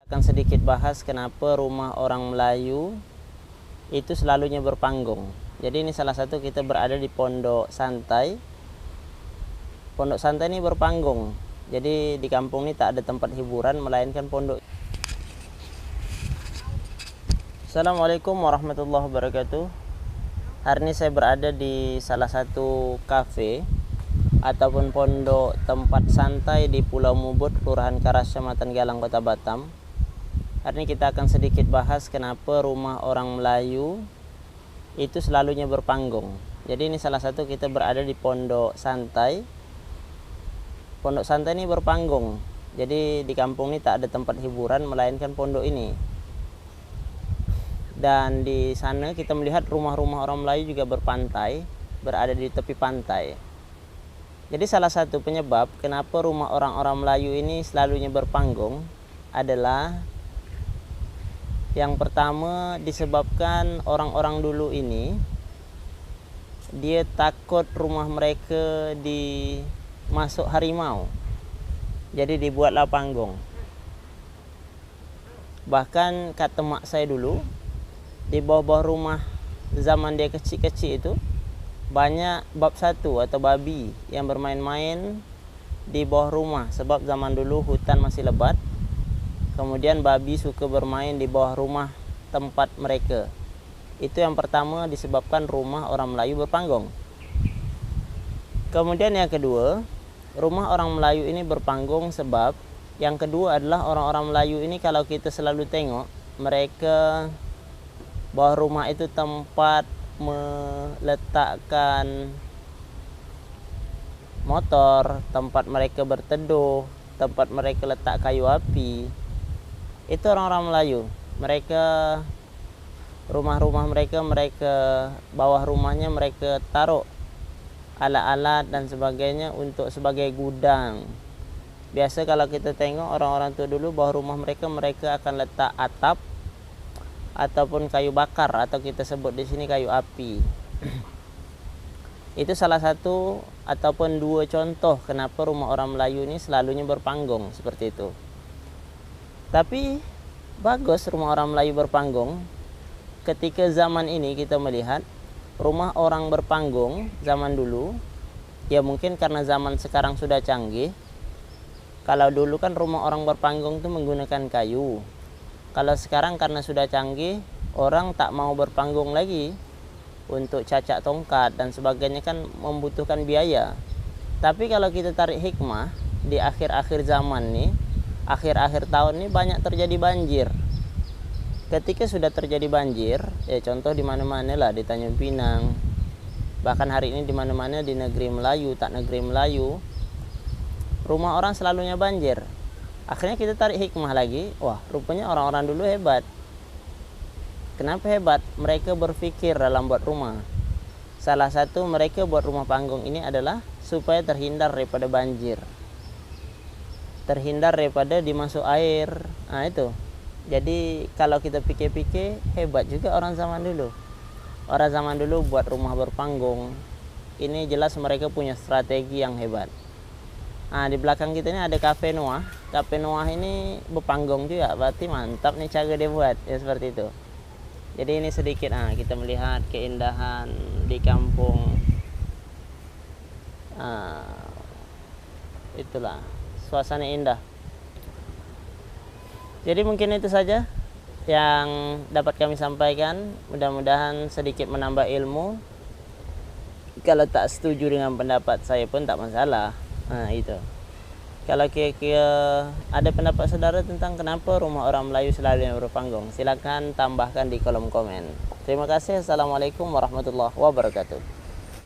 Akan sedikit bahas kenapa rumah orang Melayu itu selalunya berpanggung. Jadi ini salah satu, kita berada di pondok santai. Pondok santai ini berpanggung. Jadi di kampung ini tak ada tempat hiburan melainkan pondok. Assalamualaikum warahmatullahi wabarakatuh. Hari ini saya berada di salah satu kafe ataupun pondok tempat santai di Pulau Mubut, Kelurahan Karas, Kecamatan Galang, Kota Batam. Hari ini kita akan sedikit bahas kenapa rumah orang Melayu itu selalunya berpanggung. Jadi ini salah satu, kita berada di pondok santai. Pondok santai ini berpanggung. Jadi di kampung ini tak ada tempat hiburan melainkan pondok ini. Dan di sana kita melihat rumah-rumah orang Melayu juga berpantai, berada di tepi pantai. Jadi salah satu penyebab kenapa rumah orang-orang Melayu ini selalunya berpanggung adalah yang pertama, disebabkan orang-orang dulu ini dia takut rumah mereka dimasuk harimau. Jadi dibuatlah panggung. Bahkan kata mak saya dulu, di bawah-bawah rumah zaman dia kecil-kecil itu banyak bab satu atau babi yang bermain-main di bawah rumah. Sebab zaman dulu hutan masih lebat, kemudian babi suka bermain di bawah rumah tempat mereka. Itu yang pertama, disebabkan rumah orang Melayu berpanggung. Kemudian yang kedua, rumah orang Melayu ini berpanggung sebab yang kedua adalah orang-orang Melayu ini kalau kita selalu tengok, mereka bawah rumah itu tempat meletakkan motor, tempat mereka berteduh, tempat mereka letak kayu api. Itu orang-orang Melayu. Mereka rumah-rumah mereka bawah rumahnya mereka taruh alat-alat dan sebagainya untuk sebagai gudang. Biasa kalau kita tengok orang-orang tua dulu, bawah rumah mereka akan letak atap ataupun kayu bakar, atau kita sebut di sini kayu api. Itu salah satu ataupun dua contoh kenapa rumah orang Melayu ini selalunya berpanggung seperti itu. Tapi bagus rumah orang Melayu berpanggung. Ketika zaman ini kita melihat rumah orang berpanggung zaman dulu, ya mungkin karena zaman sekarang sudah canggih. Kalau dulu kan rumah orang berpanggung itu menggunakan kayu. Kalau sekarang karena sudah canggih, orang tak mau berpanggung lagi. Untuk cacak tongkat dan sebagainya kan membutuhkan biaya. Tapi kalau kita tarik hikmah, di akhir-akhir zaman nih, akhir-akhir tahun ini banyak terjadi banjir. Ketika sudah terjadi banjir, ya contoh di mana-mana lah, di Tanjung Pinang, bahkan hari ini di mana-mana di negeri Melayu, tak negeri Melayu, rumah orang selalunya banjir. Akhirnya kita tarik hikmah lagi, wah rupanya orang-orang dulu hebat. Kenapa hebat? Mereka berpikir dalam buat rumah. Salah satu mereka buat rumah panggung ini adalah supaya terhindar daripada banjir, terhindar daripada dimasuk air. Nah itu. Jadi kalau kita pikir-pikir, hebat juga orang zaman dulu. Orang zaman dulu buat rumah berpanggung. Ini jelas mereka punya strategi yang hebat. Nah di belakang kita ini ada Cafe Noah. Cafe Noah ini berpanggung juga. Berarti mantap nih cara dia buat. Ya seperti itu. Jadi ini sedikit kita melihat keindahan di kampung. Itulah suasana indah. Jadi mungkin itu saja yang dapat kami sampaikan. Mudah-mudahan sedikit menambah ilmu. Kalau tak setuju dengan pendapat saya pun tak masalah. Itu. Kalau kira-kira ada pendapat saudara tentang kenapa rumah orang Melayu selalu berpanggung, silakan tambahkan di kolom komen. Terima kasih. Assalamualaikum warahmatullahi wabarakatuh.